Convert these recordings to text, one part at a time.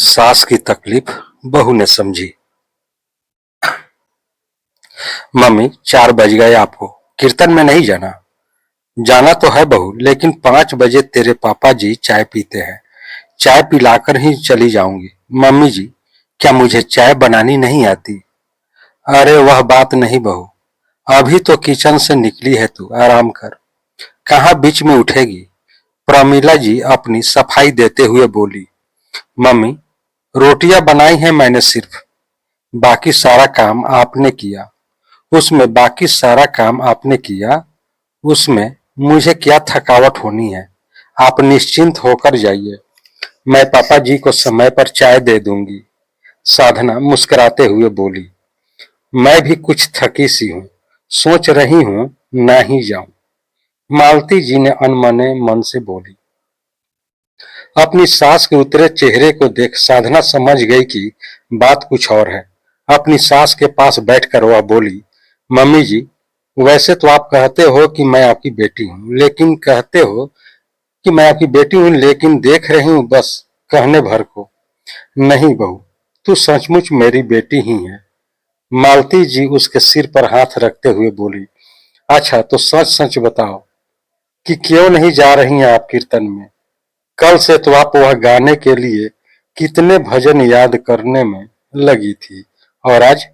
सास की तकलीफ बहू ने समझी। मम्मी 4 बज गए, आपको कीर्तन में नहीं जाना? जाना तो है बहू, लेकिन 5 बजे तेरे पापा जी चाय पीते हैं। चाय पिलाकर ही चली जाऊंगी। मम्मी जी, क्या मुझे चाय बनानी नहीं आती? अरे वह बात नहीं बहू, अभी तो किचन से निकली है तू, आराम कर। कहाँ बीच में उठेगी? प्रमीला जी अपनी सफाई देते हुए बोली। मम्मी, रोटियां बनाई हैं मैंने सिर्फ, बाकी सारा काम आपने किया। उसमें बाकी सारा काम आपने किया, उसमें मुझे क्या थकावट होनी है? आप निश्चिंत होकर जाइए, मैं पापा जी को समय पर चाय दे दूंगी। साधना मुस्कुराते हुए बोली। मैं भी कुछ थकी सी हूँ, सोच रही हूँ ना ही जाऊं। मालती जी ने अनमने मन से बोली। अपनी सास के उतरे चेहरे को देख साधना समझ गई कि बात कुछ और है। अपनी सास के पास बैठकर वह बोली, मम्मी जी, वैसे तो आप कहते हो कि मैं आपकी बेटी हूँ, लेकिन कहते हो कि मैं आपकी बेटी हूँ, लेकिन देख रही हूँ बस कहने भर को। नहीं बहू, तू सचमुच मेरी बेटी ही है। मालती जी उसके सिर पर हाथ रखते हुए बोली। अच्छा तो सच सच बताओ कि क्यों नहीं जा रही हैं आप कीर्तन में? कल से तो आप वह गाने के लिए कितने भजन याद करने में लगी थी, और आज?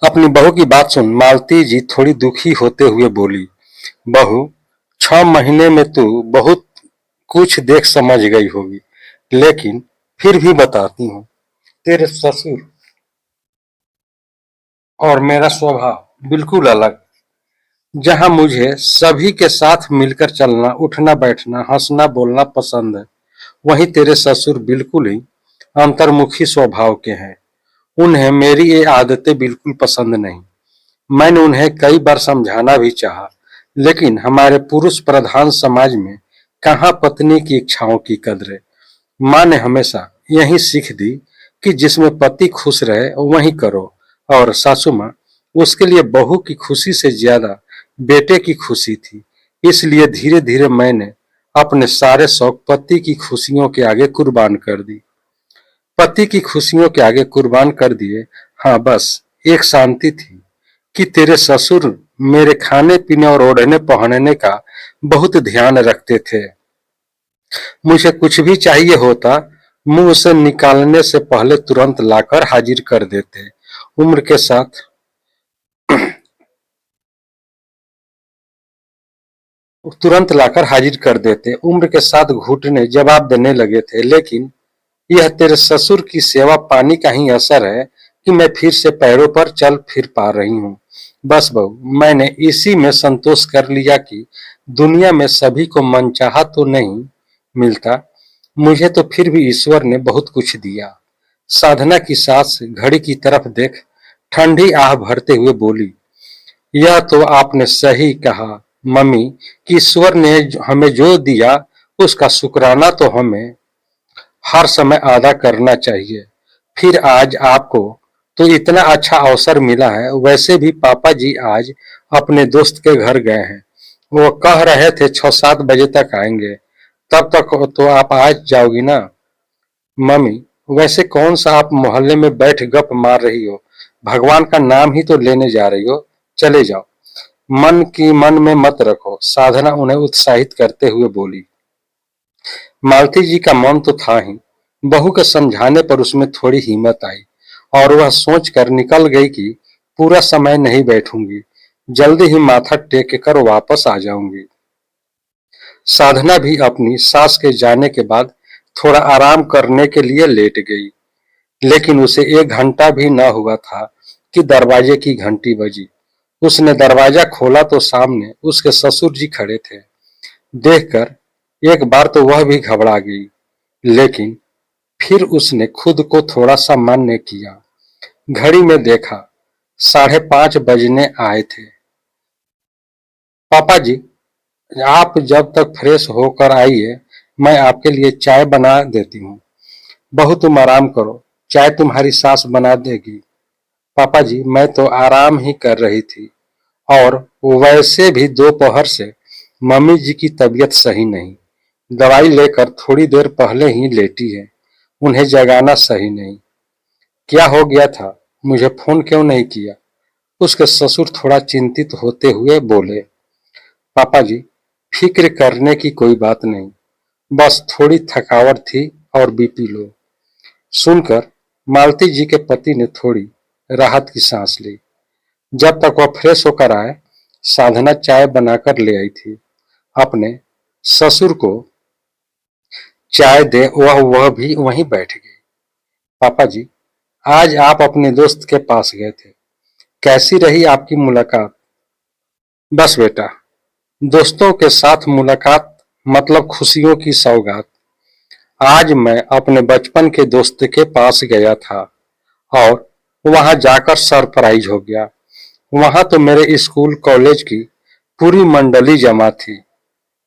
अपनी बहू की बात सुन मालती जी थोड़ी दुखी होते हुए बोली। बहू, 6 महीने में तू बहुत कुछ देख समझ गई होगी, लेकिन फिर भी बताती हूँ। तेरे ससुर और मेरा स्वभाव बिल्कुल अलग। जहाँ मुझे सभी के साथ मिलकर चलना, उठना बैठना, हंसना बोलना पसंद है, वहीं तेरे ससुर बिल्कुल ही अंतर्मुखी स्वभाव के हैं। उन्हें मेरी ये आदतें बिल्कुल पसंद नहीं। मैंने उन्हें कई बार समझाना भी चाहा, लेकिन हमारे पुरुष प्रधान समाज में कहाँ पत्नी की इच्छाओं की कदर है। माँ ने हमेशा यही सीख दी कि जिसमें पति खुश रहे वही करो, और सासू माँ, उसके लिए बहू की खुशी से ज्यादा बेटे की खुशी थी। इसलिए धीरे धीरे मैंने अपने सारे शौक पति की खुशियों के आगे कुर्बान कर दी। पति की खुशियों के आगे कुर्बान कर दिए। हाँ, बस एक शांति थी कि तेरे ससुर मेरे खाने पीने और ओढ़ने पहनने का बहुत ध्यान रखते थे। मुझे कुछ भी चाहिए होता, मुंह से निकालने से पहले तुरंत लाकर हाजिर कर देते। उम्र के साथ तुरंत लाकर हाजिर कर देते। उम्र के साथ घुटने जवाब देने लगे थे, लेकिन यह तेरे ससुर की सेवा पानी का ही असर है कि मैं फिर से पैरों पर चल फिर पा रही हूँ। बस बहू, मैंने इसी में संतोष कर लिया कि दुनिया में सभी को मनचाहा तो नहीं मिलता, मुझे तो फिर भी ईश्वर ने बहुत कुछ दिया। साधना की सास घड़ी की तरफ देख ठंडी आह भरते हुए बोली। यह तो आपने सही कहा मम्मी, कि ईश्वर ने हमें जो दिया उसका शुक्राना तो हमें हर समय अदा करना चाहिए। फिर आज आपको तो इतना अच्छा अवसर मिला है। वैसे भी पापा जी आज अपने दोस्त के घर गए हैं, वो कह रहे थे 6-7 बजे तक आएंगे, तब तक तो आप आ जाओगी ना? मम्मी, वैसे कौन सा आप मोहल्ले में बैठ गप मार रही हो? भगवान का नाम ही तो लेने जा रही हो, चले जाओ। मन की मन में मत रखो, साधना उन्हें उत्साहित करते हुए बोली। मालती जी का मन तो था ही, बहू के समझाने पर उसमें थोड़ी हिम्मत आई, और वह सोचकर निकल गई कि पूरा समय नहीं बैठूंगी, जल्दी ही माथा टेक कर वापस आ जाऊंगी। साधना भी अपनी सास के जाने के बाद थोड़ा आराम करने के लिए लेट गई, लेकिन उसे 1 घंटा भी न हुआ था कि दरवाजे की घंटी बजी। उसने दरवाजा खोला तो सामने उसके ससुर जी खड़े थे। देखकर एक बार तो वह भी घबरा गई, लेकिन फिर उसने खुद को थोड़ा सा मान्य किया। घड़ी में देखा, 5:30 बजने आए थे। पापा जी, आप जब तक फ्रेश होकर आइए, मैं आपके लिए चाय बना देती हूँ। बहू तुम आराम करो, चाय तुम्हारी सास बना देगी। पापा जी, मैं तो आराम ही कर रही थी, और वैसे भी दोपहर से मम्मी जी की तबीयत सही नहीं, दवाई लेकर थोड़ी देर पहले ही लेटी है, उन्हें जगाना सही नहीं। क्या हो गया था, मुझे फोन क्यों नहीं किया? उसके ससुर थोड़ा चिंतित होते हुए बोले, पापा जी, फिक्र करने की कोई बात नहीं, बस थोड़ी थकावट थी और बीपी लो। सुनकर मालती जी के पति ने थोड़ी राहत की सांस ली। जब तक वह फ्रेश होकर आए, साधना चाय बनाकर ले आई थी। अपने ससुर को चाय दे वह भी वहीं बैठ गई। पापा जी, आज आप अपने दोस्त के पास गए थे, कैसी रही आपकी मुलाकात? बस बेटा, दोस्तों के साथ मुलाकात मतलब खुशियों की सौगात। आज मैं अपने बचपन के दोस्त के पास गया था और वहां जाकर सरप्राइज हो गया। वहां तो मेरे स्कूल कॉलेज की पूरी मंडली जमा थी।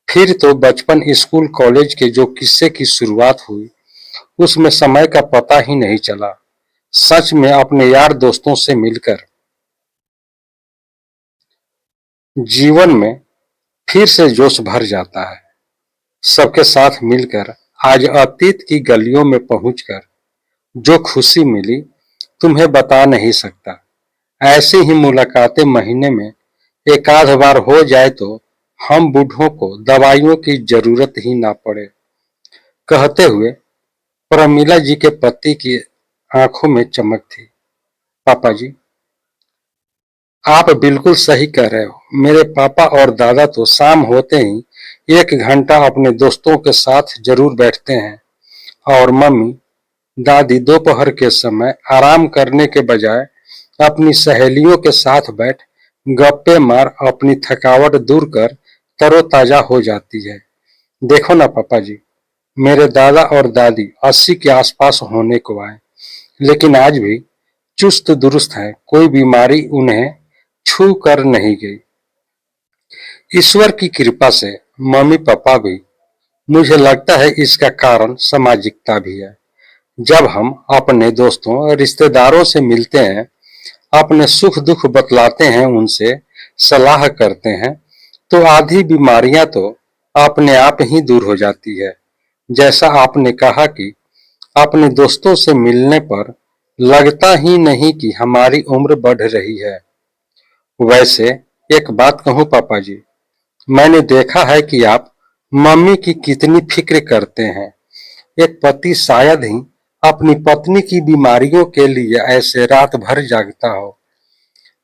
फिर तो बचपन स्कूल कॉलेज के जो किस्से की शुरुआत हुई, उसमें समय का पता ही नहीं चला। सच में अपने यार दोस्तों से मिलकर जीवन में फिर से जोश भर जाता है। सबके साथ मिलकर आज अतीत की गलियों में पहुंचकर जो खुशी मिली, तुम्हें बता नहीं सकता। ऐसी ही मुलाकातें महीने में एक आध बार हो जाए तो हम बूढ़ों को दवाइयों की जरूरत ही ना पड़े। कहते हुए प्रमीला जी के पति की आंखों में चमक थी। पापा जी, आप बिल्कुल सही कह रहे हो। मेरे पापा और दादा तो शाम होते ही 1 घंटा अपने दोस्तों के साथ जरूर बैठते हैं और मम्मी दादी दोपहर के समय आराम करने के बजाय अपनी सहेलियों के साथ बैठ गप्पे मार अपनी थकावट दूर कर तरोताजा हो जाती है। देखो ना पापा जी, मेरे दादा और दादी 80 के आसपास होने को आए, लेकिन आज भी चुस्त दुरुस्त हैं, कोई बीमारी उन्हें छू कर नहीं गई। ईश्वर की कृपा से मम्मी पापा भी, मुझे लगता है इसका कारण सामाजिकता भी है। जब हम अपने दोस्तों रिश्तेदारों से मिलते हैं, अपने सुख दुख बतलाते हैं, उनसे सलाह करते हैं, तो आधी बीमारियां तो अपने आप ही दूर हो जाती है। जैसा आपने कहा कि अपने दोस्तों से मिलने पर लगता ही नहीं कि हमारी उम्र बढ़ रही है। वैसे एक बात कहूं पापा जी, मैंने देखा है कि आप मम्मी की कितनी फिक्र करते हैं। एक पति शायद ही अपनी पत्नी की बीमारियों के लिए ऐसे रात भर जागता हो।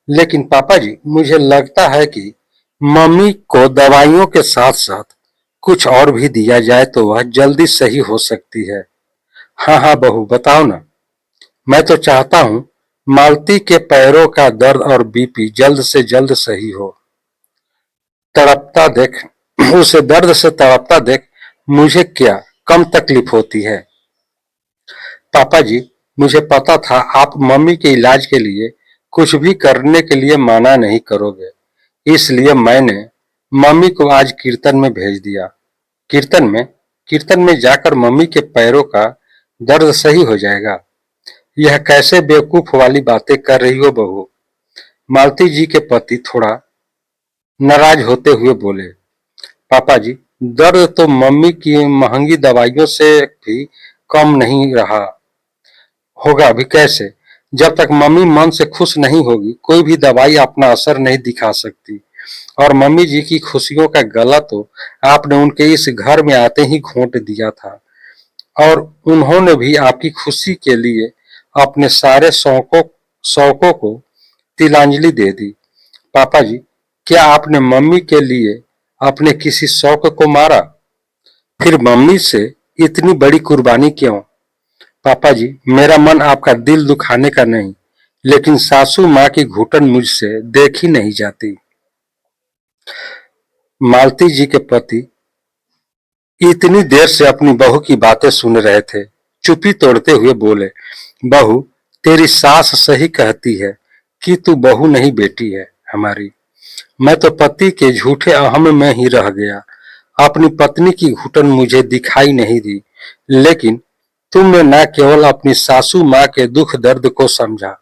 लेकिन पापा जी, मुझे लगता है कि मम्मी को दवाइयों के साथ साथ कुछ और भी दिया जाए तो वह जल्दी सही हो सकती है। हाँ हाँ बहू, बताओ ना। मैं तो चाहता हूँ मालती के पैरों का दर्द और बीपी जल्द से जल्द सही हो। तड़पता देख उसे दर्द से तड़पता देख मुझे क्या कम तकलीफ होती है। पापा जी, मुझे पता था आप मम्मी के इलाज के लिए कुछ भी करने के लिए मना नहीं करोगे, इसलिए मैंने मम्मी को आज कीर्तन में भेज दिया। कीर्तन में कीर्तन में जाकर मम्मी के पैरों का दर्द सही हो जाएगा। यह कैसे बेवकूफ वाली बातें कर रही हो बहू? मालती जी के पति थोड़ा नाराज होते हुए बोले, पापा जी, दर्द तो मम्मी की महंगी दवाइयों से भी कम नहीं रहा होगा। अभी कैसे? जब तक मम्मी मन से खुश नहीं होगी, कोई भी दवाई अपना असर नहीं दिखा सकती। और मम्मी जी की खुशियों का गला तो आपने उनके इस घर में आते ही घोंट दिया था, और उन्होंने भी आपकी खुशी के लिए अपने सारे शौकों को तिलांजलि दे दी। पापा जी, क्या आपने मम्मी के लिए अपने किसी शौक को मारा? फिर मम्मी से इतनी बड़ी कुर्बानी क्यों? पापा जी, मेरा मन आपका दिल दुखाने का नहीं, लेकिन सासू माँ की घुटन मुझसे देखी नहीं जाती। मालती जी के पति इतनी देर से अपनी बहू की बातें सुन रहे थे। चुप्पी तोड़ते हुए बोले, बहू, तेरी सास सही कहती है कि तू बहू नहीं बेटी है हमारी। मैं तो पति के झूठे अहम में ही रह गया। अपनी पत्नी की घुटन मुझे दिखाई नहीं दी, लेकिन तुमने न केवल अपनी सासू माँ के दुख दर्द को समझा,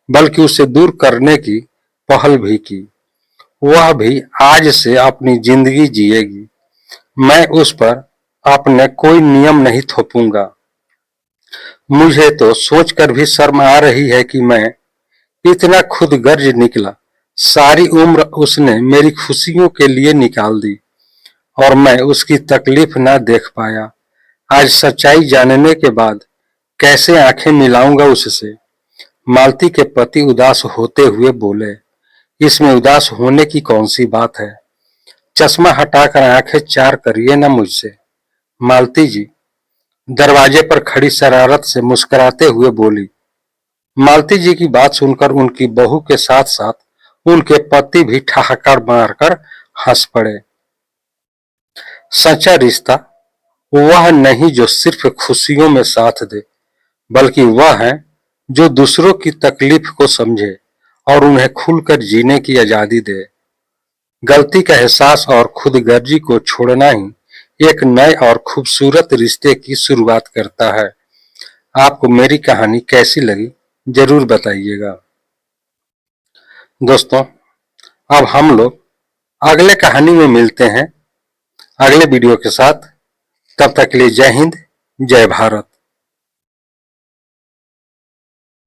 बल्कि उसे दूर करने की पहल भी की। वह भी आज से अपनी जिंदगी जिएगी। मैं उस पर आप में कोई नियम नहीं थोपूंगा। मुझे तो सोचकर भी शर्म आ रही है कि मैं इतना खुदगर्ज निकला। सारी उम्र उसने मेरी खुशियों के लिए निकाल दी और मैं उसकी तकलीफ ना देख पाया। आज सच्चाई जानने के बाद कैसे आंखें मिलाऊंगा उससे। मालती के पति उदास होते हुए बोले, इसमें उदास होने की कौन सी बात है। चश्मा हटाकर आंखें चार करिए ना मुझसे। मालती जी दरवाजे पर खड़ी शरारत से मुस्कुराते हुए बोली। मालती जी की बात सुनकर उनकी बहू के साथ साथ उनके पति भी ठहाका मारकर हंस पड़े। सच्चा रिश्ता वह नहीं जो सिर्फ खुशियों में साथ दे, बल्कि वह है जो दूसरों की तकलीफ को समझे और उन्हें खुलकर जीने की आजादी दे। गलती का एहसास और खुदगर्जी को छोड़ना ही एक नए और खूबसूरत रिश्ते की शुरुआत करता है। आपको मेरी कहानी कैसी लगी जरूर बताइएगा। दोस्तों, अब हम लोग अगले कहानी में मिलते हैं अगले वीडियो के साथ। तब तक के लिए जय हिंद, जय भारत।